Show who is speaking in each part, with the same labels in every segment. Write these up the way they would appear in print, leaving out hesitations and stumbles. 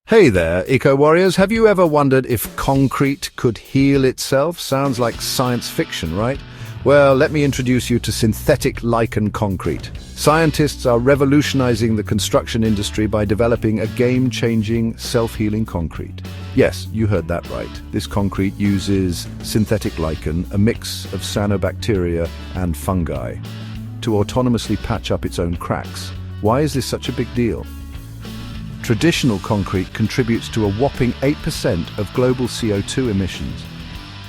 Speaker 1: Hey there, eco-warriors. Have you ever wondered if concrete could heal itself? Sounds like science fiction, right? Well, let me introduce you to synthetic lichen concrete. Scientists are revolutionizing the construction industry by developing a game-changing, self-healing concrete. Yes, you heard that right. This concrete uses synthetic lichen, a mix of cyanobacteria and fungi, to autonomously patch up its own cracks. Why is this such a big deal? Traditional concrete contributes to a whopping 8% of global CO2 emissions,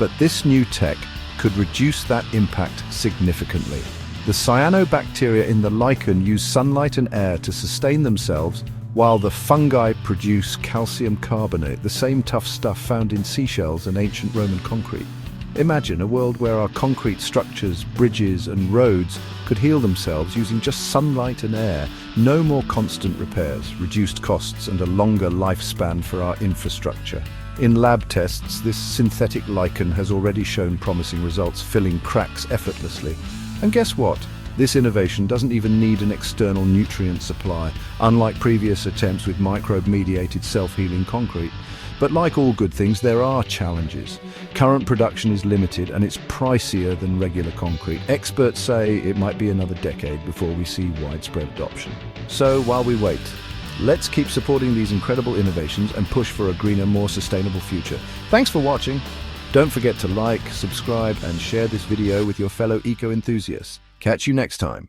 Speaker 1: but this new tech could reduce that impact significantly. The cyanobacteria in the lichen use sunlight and air to sustain themselves, while the fungi produce calcium carbonate, the same tough stuff found in seashells and ancient Roman concrete. Imagine a world where our concrete structures, bridges and roads could heal themselves using just sunlight and air. No more constant repairs, reduced costs and a longer lifespan for our infrastructure. In lab tests, this synthetic lichen has already shown promising results, filling cracks effortlessly. And guess what? This innovation doesn't even need an external nutrient supply, unlike previous attempts with microbe-mediated self-healing concrete. But like all good things, there are challenges. Current production is limited and it's pricier than regular concrete. Experts say it might be another decade before we see widespread adoption. So while we wait, let's keep supporting these incredible innovations and push for a greener, more sustainable future. Thanks for watching. Don't forget to like, subscribe, and share this video with your fellow eco-enthusiasts. Catch you next time.